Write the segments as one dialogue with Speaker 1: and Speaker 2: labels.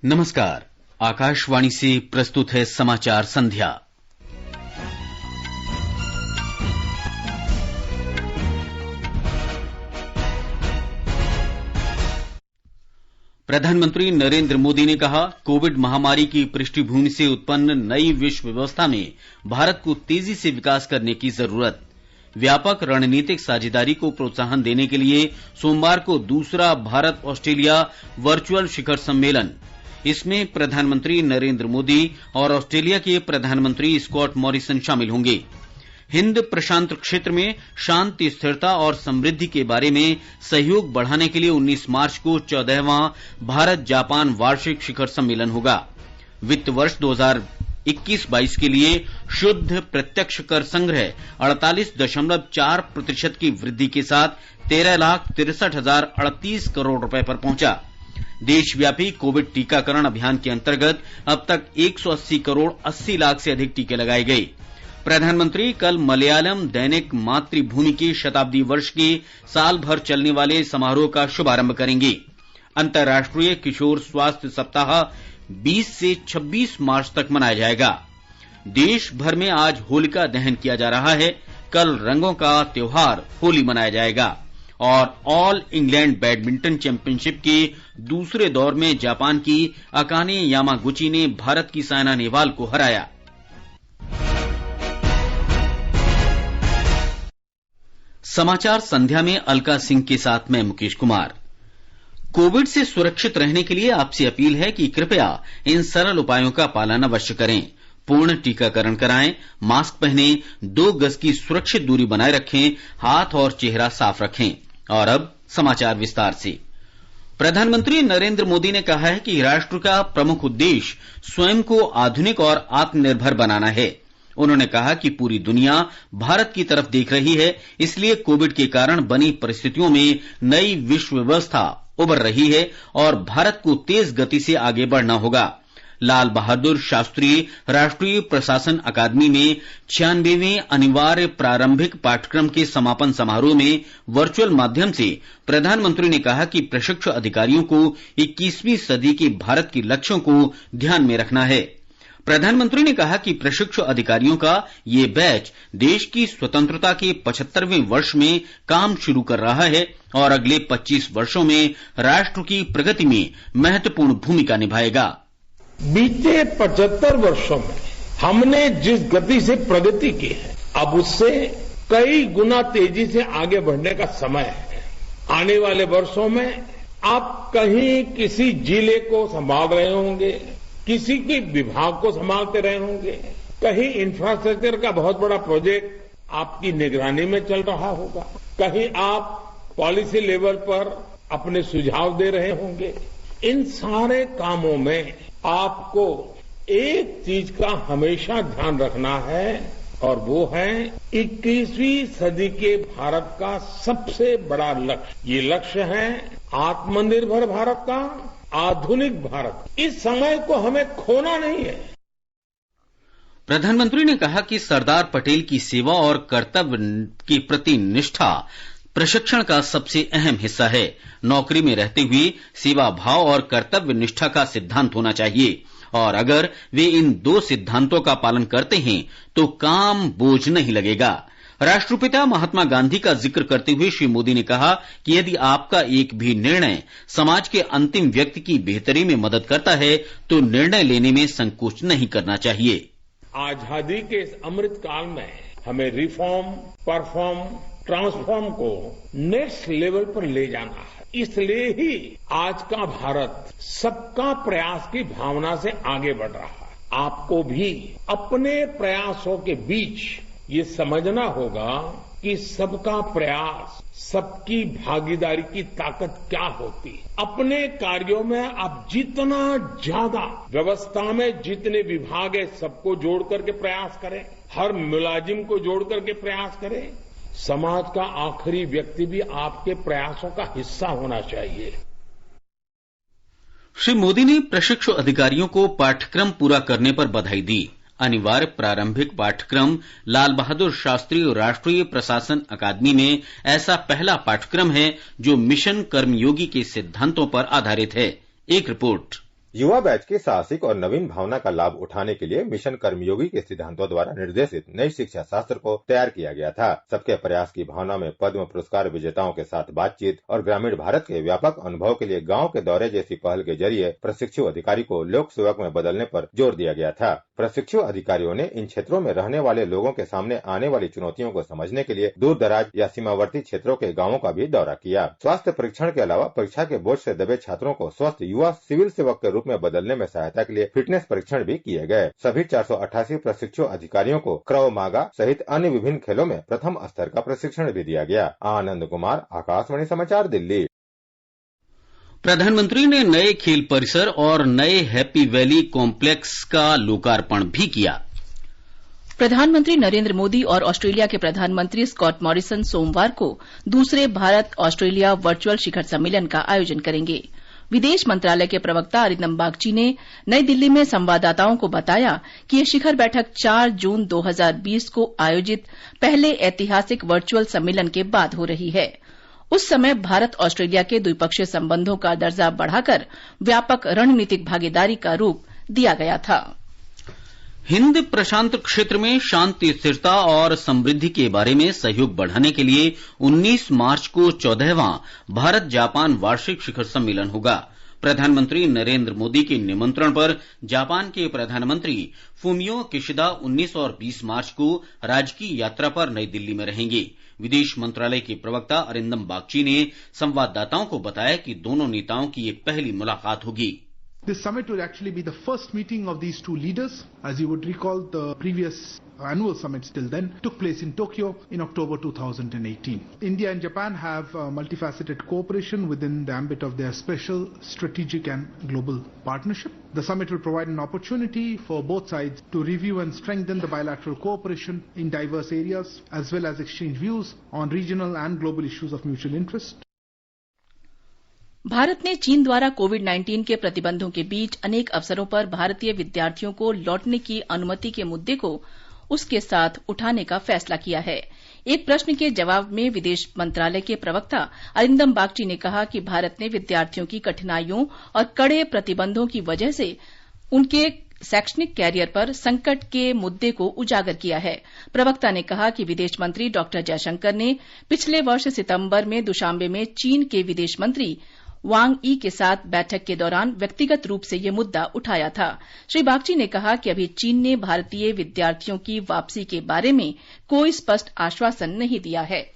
Speaker 1: नमस्कार, आकाशवाणी से प्रस्तुत है समाचार संध्या। प्रधानमंत्री नरेंद्र मोदी ने कहा, कोविड महामारी की पृष्ठभूमि से उत्पन्न नई विश्व व्यवस्था में भारत को तेजी से विकास करने की जरूरत। व्यापक रणनीतिक साझेदारी को प्रोत्साहन देने के लिए सोमवार को दूसरा भारत ऑस्ट्रेलिया वर्चुअल शिखर सम्मेलन। इसमें प्रधानमंत्री नरेंद्र मोदी और ऑस्ट्रेलिया के प्रधानमंत्री स्कॉट मॉरिसन शामिल होंगे। हिंद प्रशांत क्षेत्र में शांति, स्थिरता और समृद्धि के बारे में सहयोग बढ़ाने के लिए 19 मार्च को 14वां भारत जापान वार्षिक शिखर सम्मेलन होगा। वित्त वर्ष 2021-22 के लिए शुद्ध प्रत्यक्ष कर संग्रह 48.4% की वृद्धि के साथ 13,63,038 करोड़ रुपए पर पहुंचा। देशव्यापी कोविड टीकाकरण अभियान के अंतर्गत अब तक 180 करोड़ 80 लाख से अधिक टीके लगाए गए। प्रधानमंत्री कल मलयालम दैनिक मातृभूमि के शताब्दी वर्ष के साल भर चलने वाले समारोह का शुभारंभ करेंगे। अंतर्राष्ट्रीय किशोर स्वास्थ्य सप्ताह 20 से 26 मार्च तक मनाया जाएगा। देश भर में आज होलिका दहन किया जा रहा है। कल रंगों का त्योहार होली मनाया जाएगा। और ऑल इंग्लैंड बैडमिंटन चैंपियनशिप के दूसरे दौर में जापान की अकाने यामागुची ने भारत की साइना नेहवाल को हराया। समाचार संध्या में अलका सिंह के साथ मैं मुकेश कुमार। कोविड से सुरक्षित रहने के लिए आपसे अपील है कि कृपया इन सरल उपायों का पालन अवश्य करें। पूर्ण टीकाकरण कराएं, मास्क पहनें, 2 गज की सुरक्षित दूरी बनाए रखें, हाथ और चेहरा साफ रखें। और अब समाचार विस्तार से। प्रधानमंत्री नरेंद्र मोदी ने कहा है कि राष्ट्र का प्रमुख उद्देश्य स्वयं को आधुनिक और आत्मनिर्भर बनाना है। उन्होंने कहा कि पूरी दुनिया भारत की तरफ देख रही है, इसलिए कोविड के कारण बनी परिस्थितियों में नई विश्व व्यवस्था उभर रही है और भारत को तेज गति से आगे बढ़ना होगा। लाल बहादुर शास्त्री राष्ट्रीय प्रशासन अकादमी में 96वें अनिवार्य प्रारंभिक पाठ्यक्रम के समापन समारोह में वर्चुअल माध्यम से प्रधानमंत्री ने कहा कि प्रशिक्षु अधिकारियों को 21वीं सदी के भारत के लक्ष्यों को ध्यान में रखना है। प्रधानमंत्री ने कहा कि प्रशिक्षु अधिकारियों का ये बैच देश की स्वतंत्रता के 75वें वर्ष में काम शुरू कर रहा है और अगले 25 वर्षों में राष्ट्र की प्रगति में महत्वपूर्ण भूमिका निभाएगा।
Speaker 2: बीते 75 वर्षों में हमने जिस गति से प्रगति की है, अब उससे कई गुना तेजी से आगे बढ़ने का समय है। आने वाले वर्षों में आप कहीं किसी जिले को संभाल रहे होंगे, किसी के विभाग को संभालते रहे होंगे, कहीं इंफ्रास्ट्रक्चर का बहुत बड़ा प्रोजेक्ट आपकी निगरानी में चल रहा होगा, कहीं आप पॉलिसी लेवल पर अपने सुझाव दे रहे होंगे। इन सारे कामों में आपको एक चीज का हमेशा ध्यान रखना है और वो है 21वीं सदी के भारत का सबसे बड़ा लक्ष्य। ये लक्ष्य है आत्मनिर्भर भारत का, आधुनिक भारत। इस समय को हमें खोना नहीं है।
Speaker 1: प्रधानमंत्री ने कहा कि सरदार पटेल की सेवा और कर्तव्य के प्रति निष्ठा प्रशिक्षण का सबसे अहम हिस्सा है। नौकरी में रहते हुए सेवा भाव और कर्तव्य निष्ठा का सिद्धांत होना चाहिए और अगर वे इन 2 सिद्धांतों का पालन करते हैं तो काम बोझ नहीं लगेगा। राष्ट्रपिता महात्मा गांधी का जिक्र करते हुए श्री मोदी ने कहा कि यदि आपका एक भी निर्णय समाज के अंतिम व्यक्ति की बेहतरी में मदद करता है तो निर्णय लेने में संकोच नहीं करना चाहिए।
Speaker 2: आजादी के इस अमृत काल में हमें रिफॉर्म, परफॉर्म, ट्रांसफॉर्म को नेक्स्ट लेवल पर ले जाना है। इसलिए ही आज का भारत सबका प्रयास की भावना से आगे बढ़ रहा है। आपको भी अपने प्रयासों के बीच ये समझना होगा कि सबका प्रयास, सबकी भागीदारी की ताकत क्या होती है। अपने कार्यों में आप जितना ज्यादा व्यवस्था में जितने विभाग है सबको जोड़ करके प्रयास करें, हर मुलाजिम को जोड़ करके प्रयास करें, समाज का आखिरी व्यक्ति भी आपके प्रयासों का हिस्सा होना चाहिए।
Speaker 1: श्री मोदी ने प्रशिक्षु अधिकारियों को पाठ्यक्रम पूरा करने पर बधाई दी। अनिवार्य प्रारंभिक पाठ्यक्रम लाल बहादुर शास्त्री राष्ट्रीय प्रशासन अकादमी में ऐसा पहला पाठ्यक्रम है जो मिशन कर्मयोगी के सिद्धांतों पर आधारित है। एक रिपोर्ट।
Speaker 3: युवा बैच की साहसिक और नवीन भावना का लाभ उठाने के लिए मिशन कर्मयोगी के सिद्धांतों द्वारा निर्देशित नई शिक्षा शास्त्र को तैयार किया गया था। सबके प्रयास की भावना में पद्म पुरस्कार विजेताओं के साथ बातचीत और ग्रामीण भारत के व्यापक अनुभव के लिए गाँव के दौरे जैसी पहल के जरिए प्रशिक्षु अधिकारी को लोक सेवक में बदलने पर जोर दिया गया था। प्रशिक्षु अधिकारियों ने इन क्षेत्रों में रहने वाले लोगों के सामने आने वाली चुनौतियों को समझने के लिए दूर दराज या सीमावर्ती क्षेत्रों के गांवों का भी दौरा किया। स्वास्थ्य परीक्षण के अलावा परीक्षा के बोझ से दबे छात्रों को स्वस्थ युवा सिविल सेवक के रूप में बदलने में सहायता के लिए फिटनेस परीक्षण भी किए गए। सभी 488 प्रशिक्षु अधिकारियों को क्रव मागा सहित अन्य विभिन्न खेलों में प्रथम स्तर का प्रशिक्षण भी दिया गया। आनंद कुमार, आकाशवाणी समाचार, दिल्ली।
Speaker 1: प्रधानमंत्री ने नए खेल परिसर और नए हैप्पी वैली कॉम्प्लेक्स का लोकार्पण भी किया।
Speaker 4: प्रधानमंत्री नरेंद्र मोदी और ऑस्ट्रेलिया के प्रधानमंत्री स्कॉट मॉरिसन सोमवार को दूसरे भारत ऑस्ट्रेलिया वर्चुअल शिखर सम्मेलन का आयोजन करेंगे। विदेश मंत्रालय के प्रवक्ता अरिंदम बागची ने नई दिल्ली में संवाददाताओं को बताया कि यह शिखर बैठक 4 जून 2020 को आयोजित पहले ऐतिहासिक वर्चुअल सम्मेलन के बाद हो रही है। उस समय भारत ऑस्ट्रेलिया के द्विपक्षीय संबंधों का दर्जा बढ़ाकर व्यापक रणनीतिक भागीदारी का रूप दिया गया था।
Speaker 1: हिंद प्रशांत क्षेत्र में शांति, स्थिरता और समृद्धि के बारे में सहयोग बढ़ाने के लिए 19 मार्च को 14वां भारत जापान वार्षिक शिखर सम्मेलन होगा। प्रधानमंत्री नरेंद्र मोदी के निमंत्रण पर जापान के प्रधानमंत्री फूमियो किशिदा 19 और 20 मार्च को राजकीय यात्रा पर नई दिल्ली में रहेंगे। विदेश मंत्रालय के प्रवक्ता अरिंदम बागची ने संवाददाताओं को बताया कि दोनों नेताओं की ये पहली मुलाकात होगी।
Speaker 5: This summit will actually be the first meeting of these two leaders. As you would recall, the previous annual summits till then took place in Tokyo in October 2018. India and Japan have multifaceted cooperation within the ambit of their special strategic and global partnership. The summit will provide an opportunity for both sides to review and strengthen the bilateral cooperation in diverse areas, as well as exchange views on regional and global issues of mutual interest.
Speaker 4: Bharat ने चीन द्वारा कोविड-19 के प्रतिबंधों के बीच अनेक अवसरों पर भारतीय विद्यार्थियों को लौटने की अनुमति के मुद्दे को उसके साथ उठाने का फैसला किया है। एक प्रश्न के जवाब में विदेश मंत्रालय के प्रवक्ता अरिंदम बागची ने कहा कि भारत ने विद्यार्थियों की कठिनाइयों और कड़े प्रतिबंधों की वजह से उनके शैक्षणिक कैरियर पर संकट के मुद्दे को उजागर किया है। प्रवक्ता ने कहा कि विदेश मंत्री डॉ जयशंकर ने पिछले वर्ष सितंबर में दुशांबे में चीन के विदेश मंत्री वांग यी के साथ बैठक के दौरान व्यक्तिगत रूप से ये मुद्दा उठाया था। श्री बागची ने कहा कि अभी चीन ने भारतीय विद्यार्थियों की वापसी के बारे में कोई स्पष्ट आश्वासन नहीं दिया है।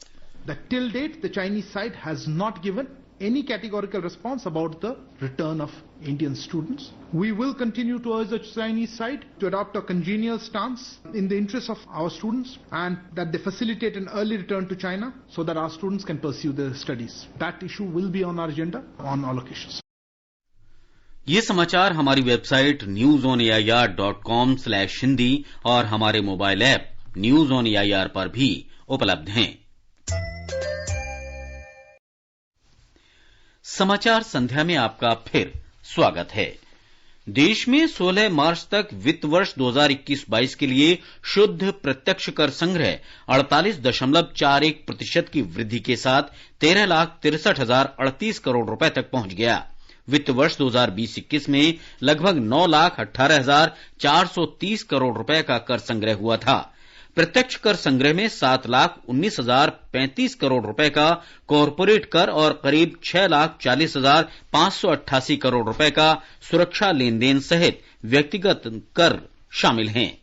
Speaker 5: Till date, the Chinese side has not given any categorical response about the return of Indian students. We will continue to urge the Chinese side to adopt a congenial stance in the interest of our students and that they facilitate an early return to China so that our students can pursue their studies. That issue will be on our agenda on all occasions.
Speaker 1: ये समाचार हमारी website newsonair.com/hindi और हमारे mobile app news on AIR पर भी उपलब्ध हैं। समाचार संध्या में आपका फिर स्वागत है। देश में 16 मार्च तक वित्त वर्ष 2021-22 के लिए शुद्ध प्रत्यक्ष कर संग्रह 48.41% की वृद्धि के साथ 13,63,038 करोड़ रुपए तक पहुंच गया। वित्त वर्ष 2020-21 में लगभग 9,18,430 करोड़ रुपए का कर संग्रह हुआ था। प्रत्यक्ष कर संग्रह में 7,19,035 करोड़ रुपए का कॉरपोरेट कर और करीब 6,40,588 करोड़ रुपए का सुरक्षा लेन देन सहित व्यक्तिगत कर शामिल हैं।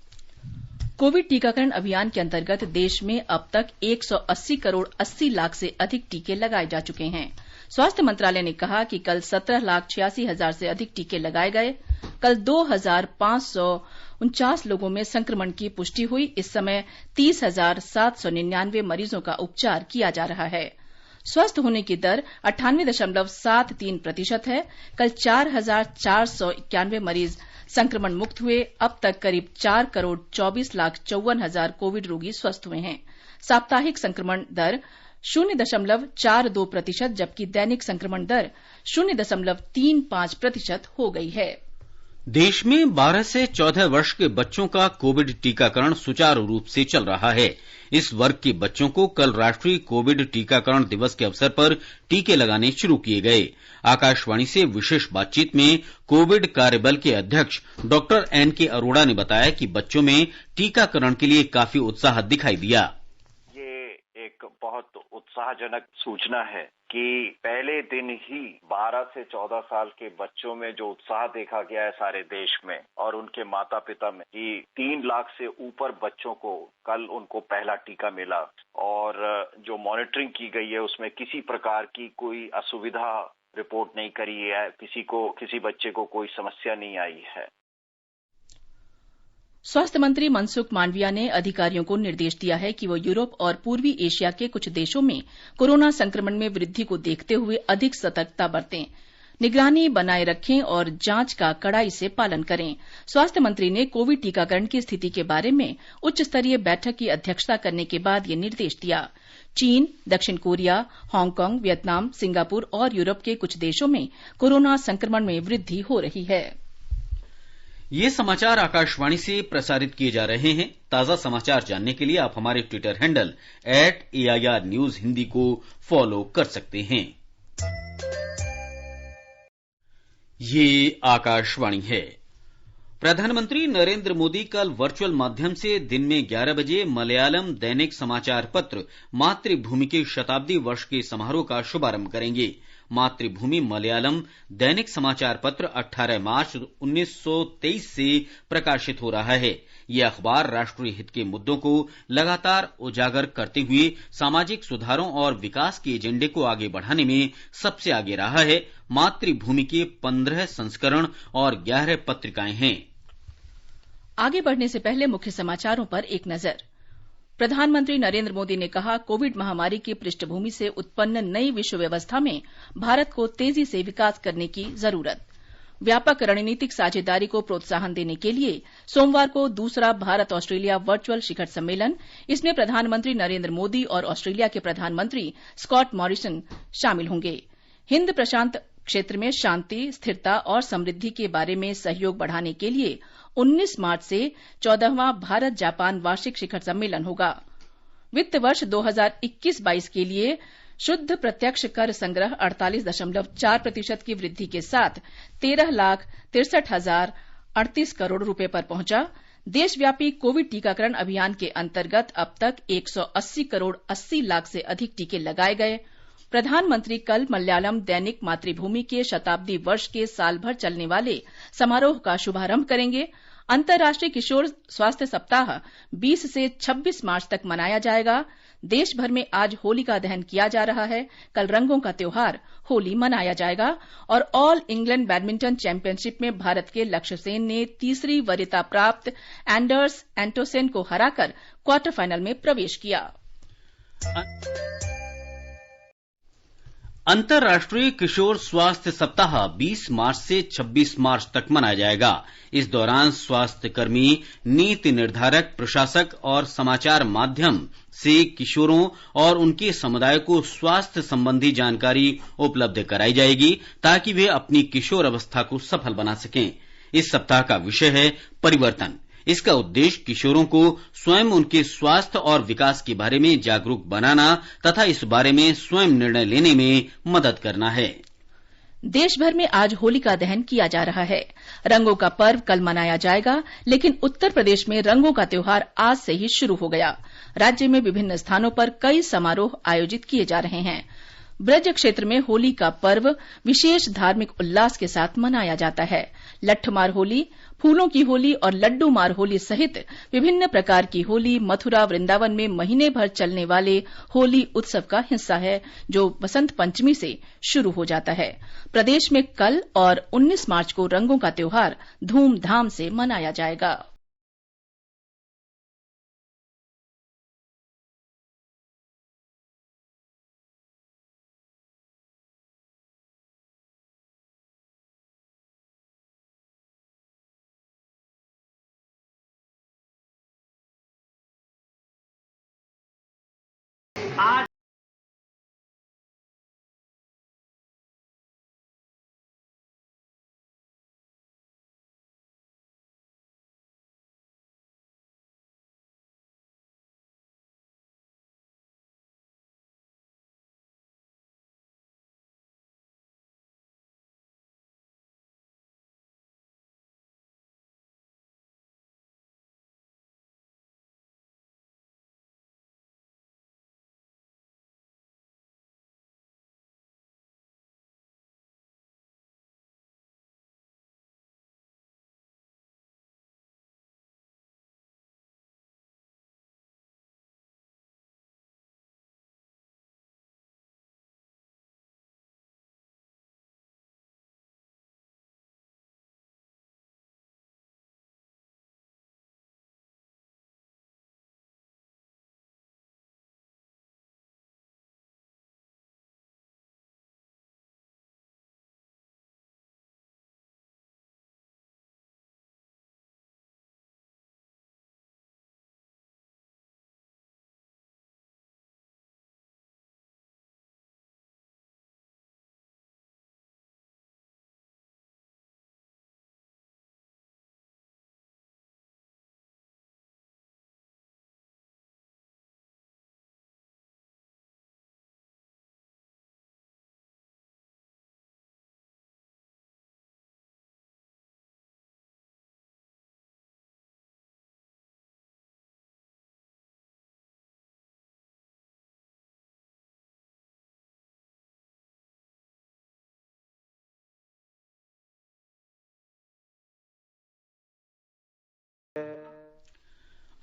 Speaker 4: कोविड टीकाकरण अभियान के अंतर्गत देश में अब तक 180 करोड़ 80 लाख से अधिक टीके लगाए जा चुके हैं। स्वास्थ्य मंत्रालय ने कहा कि कल 17,86,000 से अधिक टीके लगाए गए। कल 2,549 लोगों में संक्रमण की पुष्टि हुई। इस समय 30,799 मरीजों का उपचार किया जा रहा है। स्वस्थ होने की दर 98.73% है। कल 4,491 मरीज संक्रमण मुक्त हुए। अब तक करीब 4,24,54,000 कोविड रोगी स्वस्थ हुए हैं। साप्ताहिक संक्रमण दर 0.42% जबकि दैनिक संक्रमण दर 0.35% हो गई है।
Speaker 1: देश में 12 से 14 वर्ष के बच्चों का कोविड टीकाकरण सुचारू रूप से चल रहा है। इस वर्ग के बच्चों को कल राष्ट्रीय कोविड टीकाकरण दिवस के अवसर पर टीके लगाने शुरू किए गए। आकाशवाणी से विशेष बातचीत में कोविड कार्यबल के अध्यक्ष डॉक्टर एन.के. अरोड़ा ने बताया कि बच्चों में टीकाकरण के लिए काफी उत्साह दिखाई दिया।
Speaker 6: एक बहुत उत्साहजनक सूचना है कि पहले दिन ही 12 से 14 साल के बच्चों में जो उत्साह देखा गया है सारे देश में और उनके माता पिता में कि 3 लाख से ऊपर बच्चों को कल उनको पहला टीका मिला और जो मॉनिटरिंग की गई है उसमें किसी प्रकार की कोई असुविधा रिपोर्ट नहीं करी है, किसी बच्चे को कोई समस्या नहीं आई है।
Speaker 4: स्वास्थ्य मंत्री मनसुख मांडविया ने अधिकारियों को निर्देश दिया है कि वो यूरोप और पूर्वी एशिया के कुछ देशों में कोरोना संक्रमण में वृद्धि को देखते हुए अधिक सतर्कता बरतें, निगरानी बनाए रखें और जांच का कड़ाई से पालन करें। स्वास्थ्य मंत्री ने कोविड टीकाकरण की स्थिति के बारे में उच्च स्तरीय बैठक की अध्यक्षता करने के बाद ये निर्देश दिया। चीन, दक्षिण कोरिया, हांगकांग, वियतनाम, सिंगापुर और यूरोप के कुछ देशों में कोरोना संक्रमण में वृद्धि हो रही है।
Speaker 1: ये समाचार आकाशवाणी से प्रसारित किए जा रहे हैं। ताजा समाचार जानने के लिए आप हमारे Twitter handle @AIR News Hindi को फॉलो कर सकते हैं। ये आकाशवाणी है। प्रधानमंत्री नरेंद्र मोदी कल वर्चुअल माध्यम से दिन में 11 बजे मलयालम दैनिक समाचार पत्र मातृभूमि के शताब्दी वर्ष के समारोह का शुभारंभ करेंगे। मातृभूमि मलयालम दैनिक समाचार पत्र 18 मार्च 1923 से प्रकाशित हो रहा है। ये अखबार राष्ट्रीय हित के मुद्दों को लगातार उजागर करते हुए सामाजिक सुधारों और विकास के एजेंडे को आगे बढ़ाने में सबसे आगे रहा है। मातृभूमि के 15 संस्करण और 11 पत्रिकाएं हैं।
Speaker 4: आगे बढ़ने से पहले मुख्य समाचारों पर एक नजर। प्रधानमंत्री नरेंद्र मोदी ने कहा, कोविड महामारी की पृष्ठभूमि से उत्पन्न नई विश्व व्यवस्था में भारत को तेजी से विकास करने की जरूरत। व्यापक रणनीतिक साझेदारी को प्रोत्साहन देने के लिए सोमवार को दूसरा भारत ऑस्ट्रेलिया वर्चुअल शिखर सम्मेलन, इसमें प्रधानमंत्री नरेंद्र मोदी और ऑस्ट्रेलिया के प्रधानमंत्री स्कॉट मॉरिसन शामिल होंगे। हिंद प्रशांत क्षेत्र में शांति, स्थिरता और समृद्धि के बारे में सहयोग बढ़ाने के लिए 19 मार्च से 14वां भारत जापान वार्षिक शिखर सम्मेलन होगा। वित्त वर्ष 2021-22 के लिए शुद्ध प्रत्यक्ष कर संग्रह 48.4% की वृद्धि के साथ 13,63,038 करोड़ रुपए पर पहुंचा। देशव्यापी कोविड टीकाकरण अभियान के अंतर्गत अब तक 180 करोड़ 80 लाख से अधिक टीके लगाए गए। प्रधानमंत्री कल मलयालम दैनिक मातृभूमि के शताब्दी वर्ष के साल भर चलने वाले समारोह का शुभारंभ करेंगे। अंतर्राष्ट्रीय किशोर स्वास्थ्य सप्ताह 20 से 26 मार्च तक मनाया जाएगा। देश भर में आज होलिका दहन किया जा रहा है। कल रंगों का त्योहार होली मनाया जाएगा और ऑल इंग्लैंड बैडमिंटन चैंपियनशिप में भारत के लक्ष्य सेन ने तीसरी वरीयता प्राप्त एंडर्स एंटोसेन को हराकर क्वार्टर फाइनल में प्रवेश किया।
Speaker 1: अंतर्राष्ट्रीय किशोर स्वास्थ्य सप्ताह 20 मार्च से 26 मार्च तक मनाया जाएगा। इस दौरान स्वास्थ्य कर्मी, नीति निर्धारक, प्रशासक और समाचार माध्यम से किशोरों और उनके समुदाय को स्वास्थ्य संबंधी जानकारी उपलब्ध कराई जाएगी ताकि वे अपनी किशोर अवस्था को सफल बना सकें। इस सप्ताह का विषय है परिवर्तन। इसका उद्देश्य किशोरों को स्वयं उनके स्वास्थ्य और विकास के बारे में जागरूक बनाना तथा इस बारे में स्वयं निर्णय लेने में मदद करना है।
Speaker 4: देश भर में आज होलिका दहन किया जा रहा है। रंगों का पर्व कल मनाया जाएगा, लेकिन उत्तर प्रदेश में रंगों का त्योहार आज से ही शुरू हो गया। राज्य में विभिन्न स्थानों पर कई समारोह आयोजित किए जा रहे हैं। ब्रज क्षेत्र में होली का पर्व विशेष धार्मिक उल्लास के साथ मनाया जाता है। लट्ठमार होली, फूलों की होली और लड्डू मार होली सहित विभिन्न प्रकार की होली मथुरा, वृंदावन में महीने भर चलने वाले होली उत्सव का हिस्सा है, जो बसंत पंचमी से शुरू हो जाता है। प्रदेश में कल और 19 मार्च को रंगों का त्योहार धूमधाम से मनाया जाएगा।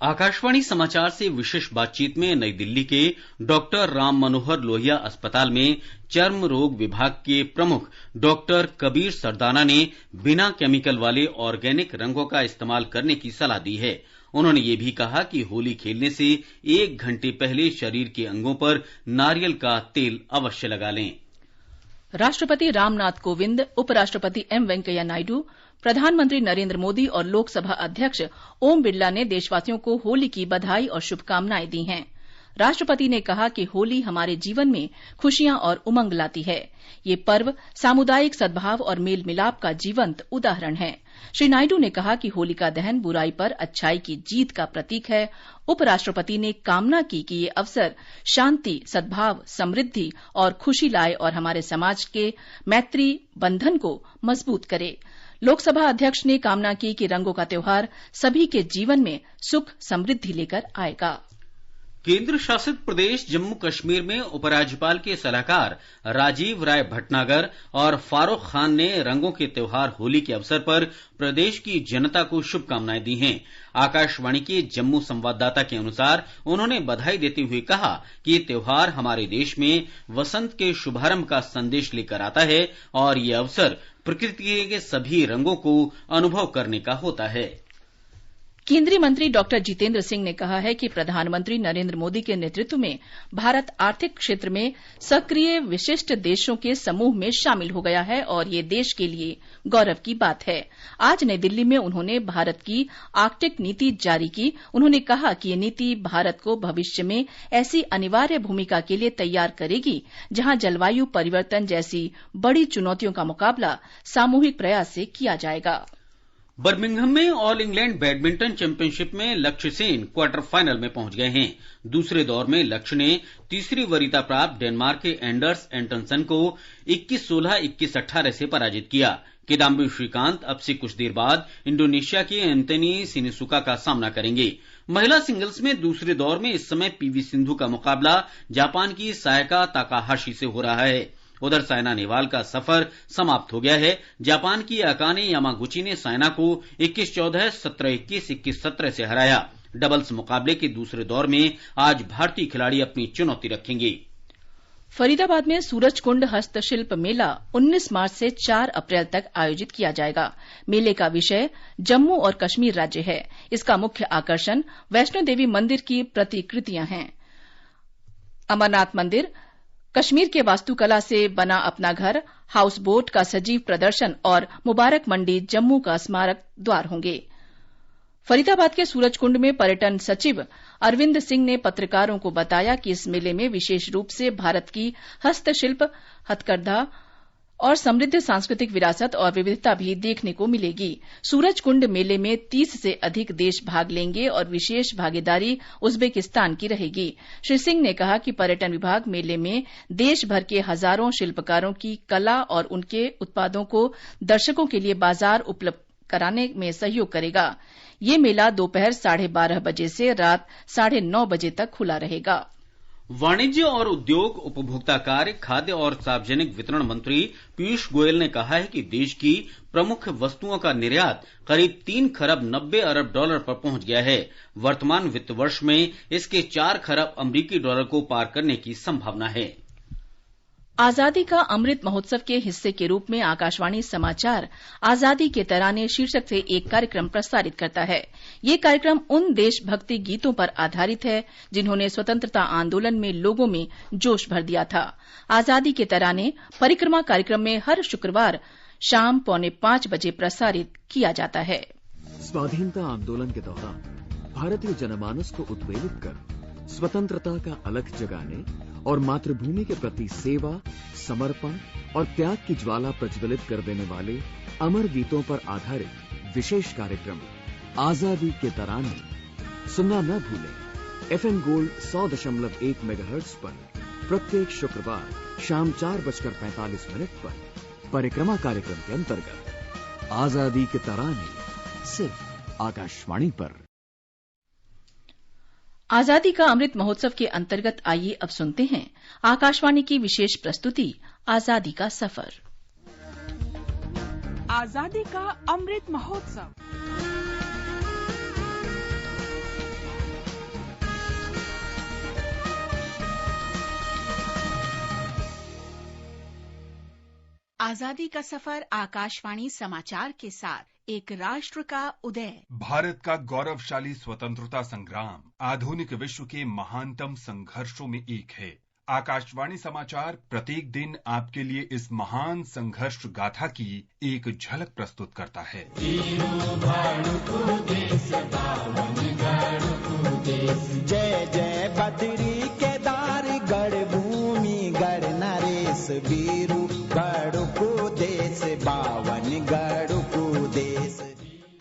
Speaker 1: आकाशवाणी समाचार से विशेष बातचीत में नई दिल्ली के डॉक्टर राम मनोहर लोहिया अस्पताल में चर्म रोग विभाग के प्रमुख डॉक्टर कबीर सरदाना ने बिना केमिकल वाले ऑर्गेनिक रंगों का इस्तेमाल करने की सलाह दी है। उन्होंने ये भी कहा कि होली खेलने से 1 घंटे पहले शरीर के अंगों पर नारियल का तेल अवश्य लगा लें।
Speaker 4: राष्ट्रपति रामनाथ कोविंद, उपराष्ट्रपति एम वेंकैया नायडू, प्रधानमंत्री नरेंद्र मोदी और लोकसभा अध्यक्ष ओम बिरला ने देशवासियों को होली की बधाई और शुभकामनाएं दी हैं। राष्ट्रपति ने कहा कि होली हमारे जीवन में खुशियां और उमंग लाती है। ये पर्व सामुदायिक सद्भाव और मेल मिलाप का जीवंत उदाहरण है। श्री नायडू ने कहा कि होलिका दहन बुराई पर अच्छाई की जीत का प्रतीक है। उपराष्ट्रपति ने कामना की कि ये अवसर शांति, सद्भाव, समृद्धि और खुशी लाए और हमारे समाज के मैत्री बंधन को मजबूत करे। लोकसभा अध्यक्ष ने कामना की कि रंगों का त्योहार सभी के जीवन में सुख समृद्धि लेकर आएगा।
Speaker 1: केंद्र शासित प्रदेश जम्मू कश्मीर में उपराज्यपाल के सलाहकार राजीव राय भटनागर और फारूक खान ने रंगों के त्योहार होली के अवसर पर प्रदेश की जनता को शुभकामनाएं दी हैं। आकाशवाणी के जम्मू संवाददाता के अनुसार उन्होंने बधाई देते हुए कहा कि ये त्योहार हमारे देश में वसंत के शुभारंभ का संदेश लेकर आता है और ये अवसर प्रकृति के सभी रंगों को अनुभव करने का होता है।
Speaker 4: केंद्रीय मंत्री डॉक्टर जितेंद्र सिंह ने कहा है कि प्रधानमंत्री नरेंद्र मोदी के नेतृत्व में भारत आर्थिक क्षेत्र में सक्रिय विशिष्ट देशों के समूह में शामिल हो गया है और ये देश के लिए गौरव की बात है। आज नई दिल्ली में उन्होंने भारत की आर्कटिक नीति जारी की। उन्होंने कहा कि ये नीति भारत को भविष्य में ऐसी अनिवार्य भूमिका के लिए तैयार करेगी जहां जलवायु परिवर्तन जैसी बड़ी चुनौतियों का मुकाबला सामूहिक प्रयास से किया जाएगा।
Speaker 1: बर्मिंघम में ऑल इंग्लैंड बैडमिंटन चैंपियनशिप में लक्ष्य सेन क्वार्टर फाइनल में पहुंच गए हैं। दूसरे दौर में लक्ष्य ने तीसरी वरीयता प्राप्त डेनमार्क के एंडर्स एंटनसन को 21-16, 21-18 से पराजित किया। किदाम्बी श्रीकांत अब से कुछ देर बाद इंडोनेशिया के एंथनी सिनिसुका का सामना करेंगे। महिला सिंगल्स में दूसरे दौर में इस समय पीवी सिंधु का मुकाबला जापान की सायका ताकाहाशी से हो रहा है। उधर साइना नेहवाल का सफर समाप्त हो गया है। जापान की अकाने यामागुची ने साइना को 21-14, 17-21, 21-17 से हराया। डबल्स मुकाबले के दूसरे दौर में आज भारतीय खिलाड़ी अपनी चुनौती रखेंगे।
Speaker 4: फरीदाबाद में सूरजकुंड हस्तशिल्प मेला 19 मार्च से 4 अप्रैल तक आयोजित किया जाएगा। मेले का विषय जम्मू और कश्मीर राज्य है। इसका मुख्य आकर्षण वैष्णो देवी मंदिर की प्रतिकृतियां हैं। अमरनाथ मंदिर, कश्मीर के वास्तुकला से बना अपना घर, हाउस बोट का सजीव प्रदर्शन और मुबारक मंडी जम्मू का स्मारक द्वार होंगे। फरीदाबाद के सूरजकुंड में पर्यटन सचिव अरविंद सिंह ने पत्रकारों को बताया कि इस मेले में विशेष रूप से भारत की हस्तशिल्प, हथकरघा और समृद्ध सांस्कृतिक विरासत और विविधता भी देखने को मिलेगी। सूरजकुंड मेले में 30 से अधिक देश भाग लेंगे और विशेष भागीदारी उज्बेकिस्तान की रहेगी। श्री सिंह ने कहा कि पर्यटन विभाग मेले में देश भर के हजारों शिल्पकारों की कला और उनके उत्पादों को दर्शकों के लिए बाजार उपलब्ध कराने में सहयोग करेगा। ये मेला दोपहर 12:30 बजे से रात 9:30 बजे तक खुला रहेगा।
Speaker 1: वाणिज्य और उद्योग, उपभोक्ता कार्य, खाद्य और सार्वजनिक वितरण मंत्री पीयूष गोयल ने कहा है कि देश की प्रमुख वस्तुओं का निर्यात करीब 3 खरब 90 अरब डॉलर पर पहुंच गया है। वर्तमान वित्त वर्ष में इसके 4 खरब अमरीकी डॉलर को पार करने की संभावना है।
Speaker 4: आजादी का अमृत महोत्सव के हिस्से के रूप में आकाशवाणी समाचार आजादी के तराने शीर्षक से एक कार्यक्रम प्रसारित करता है। ये कार्यक्रम उन देशभक्ति गीतों पर आधारित है जिन्होंने स्वतंत्रता आंदोलन में लोगों में जोश भर दिया था। आजादी के तराने परिक्रमा कार्यक्रम में हर शुक्रवार शाम 4:45 बजे प्रसारित किया जाता है।
Speaker 7: स्वाधीनता आंदोलन के दौरान भारतीय जनमानस को उद्वेलित कर स्वतंत्रता का अलख जगाने और मातृभूमि के प्रति सेवा, समर्पण और त्याग की ज्वाला प्रज्वलित कर देने वाले अमर गीतों पर आधारित विशेष कार्यक्रम आजादी के तराने सुनना न भूलें। FM गोल्ड 100.1 मेगाहर्ट्ज पर प्रत्येक शुक्रवार शाम 4:45 पर परिक्रमा कार्यक्रम के अंतर्गत आजादी के तराने सिर्फ आकाशवाणी पर।
Speaker 4: आजादी का अमृत महोत्सव के अंतर्गत आइए अब सुनते हैं आकाशवाणी की विशेष प्रस्तुति आजादी का सफर।
Speaker 8: आजादी का अमृत महोत्सव
Speaker 4: आजादी का सफर आकाशवाणी समाचार के साथ एक राष्ट्र का उदय।
Speaker 8: भारत का गौरवशाली स्वतंत्रता संग्राम आधुनिक विश्व के महानतम संघर्षों में एक है। आकाशवाणी समाचार प्रत्येक दिन आपके लिए इस महान संघर्ष गाथा की एक झलक प्रस्तुत करता है।
Speaker 9: जय जय बद्री केदार गढ़ भूमि गढ़ नरेश वीरू गढ़ को देश बावन गढ़ को देश।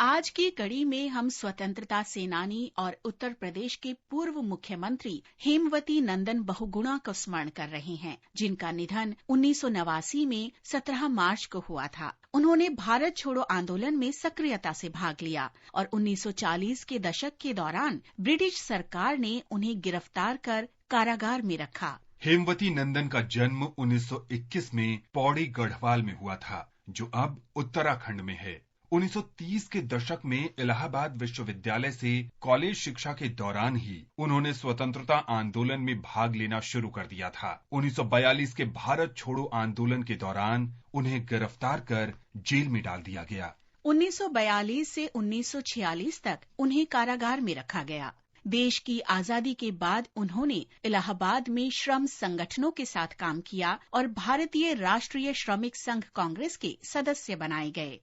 Speaker 4: आज की कड़ी में हम स्वतंत्रता सेनानी और उत्तर प्रदेश के पूर्व मुख्यमंत्री हेमवती नंदन बहुगुणा को स्मरण कर रहे हैं, जिनका निधन 1989 में 17 मार्च को हुआ था। उन्होंने भारत छोड़ो आंदोलन में सक्रियता से भाग लिया और 1940 के दशक के दौरान ब्रिटिश सरकार ने उन्हें गिरफ्तार कर कारागार में रखा।
Speaker 8: हेमवती नंदन का जन्म 1921 में पौड़ी गढ़वाल में हुआ था, जो अब उत्तराखंड में है। 1930 के दशक में इलाहाबाद विश्वविद्यालय से कॉलेज शिक्षा के दौरान ही उन्होंने स्वतंत्रता आंदोलन में भाग लेना शुरू कर दिया था। 1942 के भारत छोड़ो आंदोलन के दौरान उन्हें गिरफ्तार कर जेल में डाल दिया गया।
Speaker 4: 1942 से 1946 तक उन्हें कारागार में रखा गया। देश की आजादी के बाद उन्होंने इलाहाबाद में श्रम संगठनों के साथ काम किया और भारतीय राष्ट्रीय श्रमिक संघ कांग्रेस के सदस्य बनाए गए।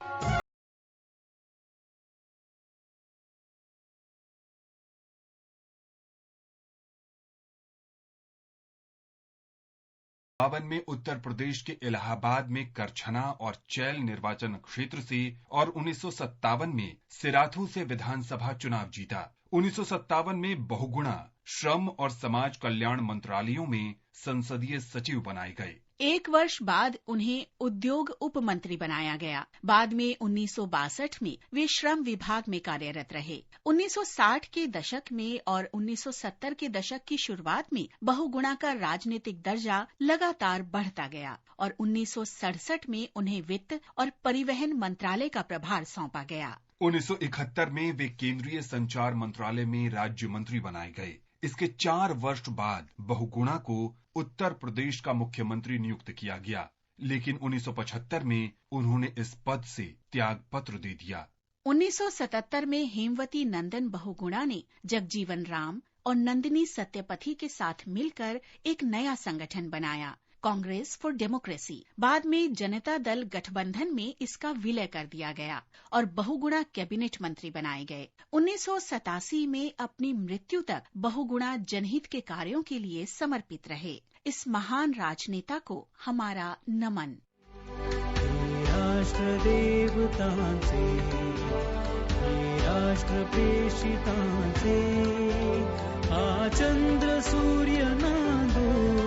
Speaker 8: में उत्तर प्रदेश के इलाहाबाद में करछना और चैल निर्वाचन क्षेत्र से और 1957 में सिराथू से विधानसभा चुनाव जीता। 1957 में बहुगुणा श्रम और समाज कल्याण मंत्रालयों में संसदीय सचिव बनाए गए।
Speaker 4: एक वर्ष बाद उन्हें उद्योग उप मंत्री बनाया गया। बाद में 1962 में वे श्रम विभाग में कार्यरत रहे। 1960 के दशक में और 1970 के दशक की शुरुआत में बहुगुणा का राजनीतिक दर्जा लगातार बढ़ता गया और 1967 में उन्हें वित्त और परिवहन मंत्रालय का प्रभार सौंपा गया।
Speaker 8: 1971 में वे केंद्रीय संचार मंत्रालय में राज्य मंत्री बनाए गए। इसके 4 वर्ष बाद बहुगुणा को उत्तर प्रदेश का मुख्यमंत्री नियुक्त किया गया, लेकिन 1975 में उन्होंने इस पद से त्याग पत्र दे दिया।
Speaker 4: 1977 में हेमवती नंदन बहुगुणा ने जगजीवन राम और नंदिनी सत्यपथी के साथ मिलकर एक नया संगठन बनाया, कांग्रेस फॉर डेमोक्रेसी। बाद में जनता दल गठबंधन में इसका विलय कर दिया गया और बहुगुणा कैबिनेट मंत्री बनाए गए। 1987 में अपनी मृत्यु तक बहुगुणा जनहित के कार्यों के लिए समर्पित रहे। इस महान राजनेता को हमारा नमन।
Speaker 10: राष्ट्र देवतांचे, राष्ट्र प्रेषितांचे, आ चंद्र सूर्य नादो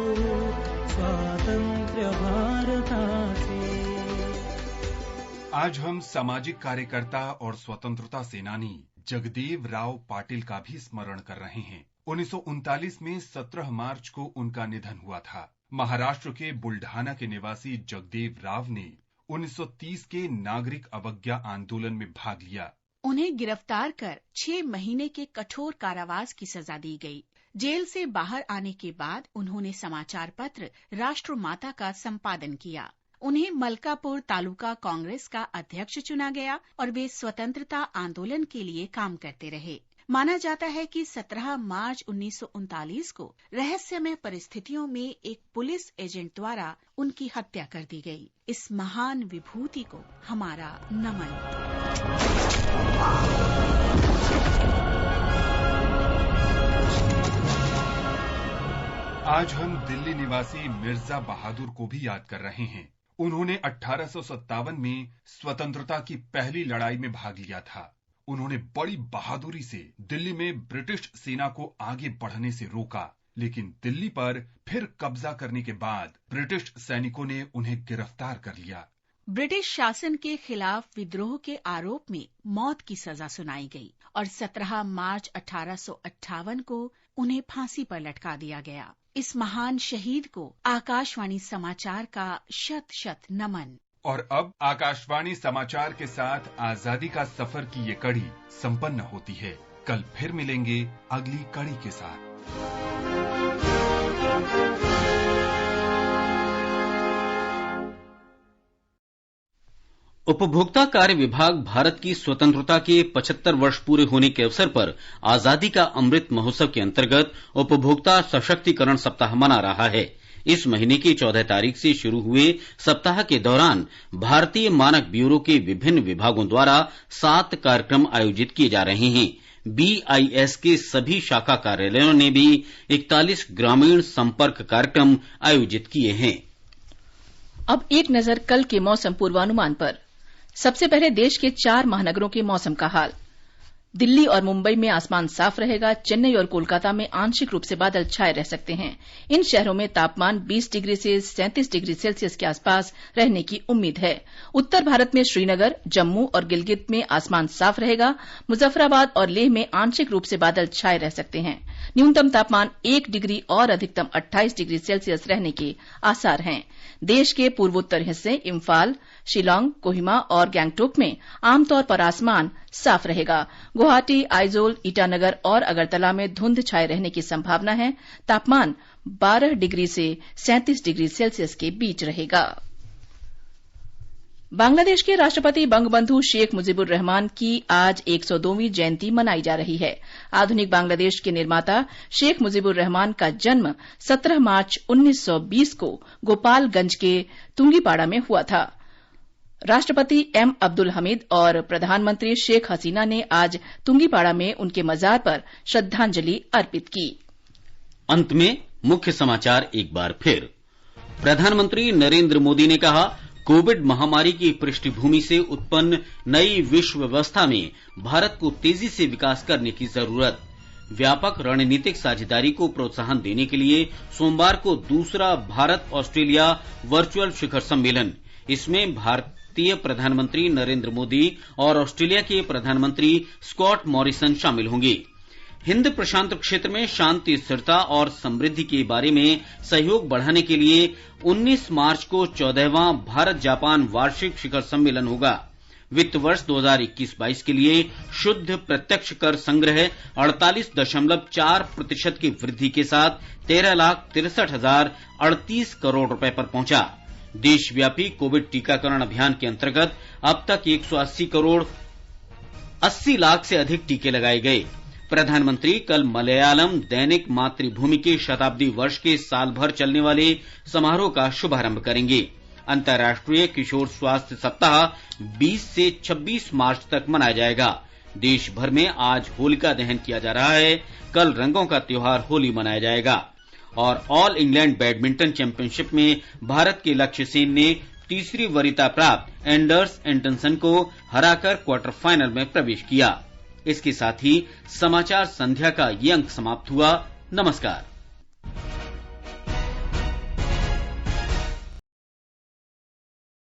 Speaker 10: स्वातंत्र्य भारताचे।
Speaker 8: आज हम सामाजिक कार्यकर्ता और स्वतंत्रता सेनानी जगदेव राव पाटिल का भी स्मरण कर रहे हैं। 1939 में 17 मार्च को उनका निधन हुआ था। महाराष्ट्र के बुल्ढाना के निवासी जगदेव राव ने 1930 के नागरिक अवज्ञा आंदोलन में भाग लिया।
Speaker 4: उन्हें गिरफ्तार कर 6 महीने के कठोर कारावास की सजा दी गई। जेल से बाहर आने के बाद उन्होंने समाचार पत्र राष्ट्रमाता का संपादन किया। उन्हें मलकापुर तालुका कांग्रेस का अध्यक्ष चुना गया और वे स्वतंत्रता आंदोलन के लिए काम करते रहे। माना जाता है कि 17 मार्च 1939 को रहस्यमय परिस्थितियों में एक पुलिस एजेंट द्वारा उनकी हत्या कर दी गई। इस महान विभूति को हमारा नमन।
Speaker 8: आज हम दिल्ली निवासी मिर्जा बहादुर को भी याद कर रहे हैं। उन्होंने 1857 में स्वतंत्रता की पहली लड़ाई में भाग लिया था। उन्होंने बड़ी बहादुरी से दिल्ली में ब्रिटिश सेना को आगे बढ़ने से रोका, लेकिन दिल्ली पर फिर कब्जा करने के बाद ब्रिटिश सैनिकों ने उन्हें गिरफ्तार कर लिया।
Speaker 4: ब्रिटिश शासन के खिलाफ विद्रोह के आरोप में मौत की सजा सुनाई गई और 17 मार्च 1858 को उन्हें फांसी पर लटका दिया गया। इस महान शहीद को आकाशवाणी समाचार का शत-शत नमन।
Speaker 8: और अब आकाशवाणी समाचार के साथ आजादी का सफर की ये कड़ी संपन्न होती है। कल फिर मिलेंगे अगली कड़ी के साथ।
Speaker 1: उपभोक्ता कार्य विभाग भारत की स्वतंत्रता के 75 वर्ष पूरे होने के अवसर पर आजादी का अमृत महोत्सव के अंतर्गत उपभोक्ता सशक्तिकरण सप्ताह मना रहा है। इस महीने की 14 तारीख से शुरू हुए सप्ताह के दौरान भारतीय मानक ब्यूरो के विभिन्न विभागों द्वारा 7 कार्यक्रम आयोजित किए जा रहे हैं। BIS के सभी शाखा कार्यालयों ने भी 41 ग्रामीण संपर्क कार्यक्रम आयोजित किए हैं।
Speaker 4: अब एक नजर कल के मौसम पूर्वानुमान पर। सबसे पहले देश के 4 महानगरों के मौसम का हाल। दिल्ली और मुंबई में आसमान साफ रहेगा। चेन्नई और कोलकाता में आंशिक रूप से बादल छाए रह सकते हैं। इन शहरों में तापमान 20 डिग्री से 37 डिग्री सेल्सियस के आसपास रहने की उम्मीद है। उत्तर भारत में श्रीनगर, जम्मू और गिलगित में आसमान साफ रहेगा। मुजफ्फराबाद और लेह में आंशिक रूप से बादल छाए रह सकते हैं। न्यूनतम तापमान 1 डिग्री और अधिकतम 28 डिग्री सेल्सियस रहने के आसार हैं। देश के पूर्वोत्तर हिस्से इम्फाल, शिलांग, कोहिमा और गैंगटोक में आमतौर पर आसमान साफ रहेगा। गुवाहाटी, आइजोल, ईटानगर और अगरतला में धुंध छाए रहने की संभावना है। तापमान 12 डिग्री से 37 डिग्री सेल्सियस के बीच रहेगा। बांग्लादेश के राष्ट्रपति बंगबंधु शेख मुजीबुर रहमान की आज 102वीं जयंती मनाई जा रही है। आधुनिक बांग्लादेश के निर्माता शेख मुजीबुर रहमान का जन्म 17 मार्च 1920 को गोपालगंज के तुंगीपाड़ा में हुआ था। राष्ट्रपति एम अब्दुल हमीद और प्रधानमंत्री शेख हसीना ने आज तुंगीपाड़ा में उनके मजार पर श्रद्धांजलि अर्पित की।
Speaker 1: अंत में मुख्य समाचार एक बार फिर। प्रधानमंत्री नरेंद्र मोदी ने कहा, कोविड महामारी की पृष्ठभूमि से उत्पन्न नई विश्व व्यवस्था में भारत को तेजी से विकास करने की जरूरत। व्यापक रणनीतिक साझेदारी को प्रोत्साहन देने के लिए सोमवार को दूसरा भारत ऑस्ट्रेलिया वर्चुअल शिखर सम्मेलन। इसमें भारतीय प्रधानमंत्री नरेंद्र मोदी और ऑस्ट्रेलिया के प्रधानमंत्री स्कॉट मॉरिसन शामिल होंगे। हिंद प्रशांत क्षेत्र में शांति, स्थिरता और समृद्धि के बारे में सहयोग बढ़ाने के लिए 19 मार्च को 14वां भारत जापान वार्षिक शिखर सम्मेलन होगा। वित्त वर्ष 2021-22 के लिए शुद्ध प्रत्यक्ष कर संग्रह 48.4% की वृद्धि के साथ 13,63,038 करोड़ रुपए पर पहुंचा। देशव्यापी कोविड टीकाकरण अभियान के अंतर्गत अब तक 180 करोड़ 80 लाख से अधिक टीके लगाए गए। प्रधानमंत्री कल मलयालम दैनिक मातृभूमि के शताब्दी वर्ष के साल भर चलने वाले समारोह का शुभारंभ करेंगे। अंतर्राष्ट्रीय किशोर स्वास्थ्य सप्ताह 20 से 26 मार्च तक मनाया जाएगा। देश भर में आज होलिका दहन किया जा रहा है। कल रंगों का त्योहार होली मनाया जाएगा। और ऑल इंग्लैंड बैडमिंटन चैंपियनशिप में भारत के लक्ष्य सेन ने तीसरी वरीयता प्राप्त एंडर्स एंटनसन को हराकर क्वार्टर फाइनल में प्रवेश किया। इसके साथ ही समाचार संध्या का ये अंक समाप्त हुआ। नमस्कार।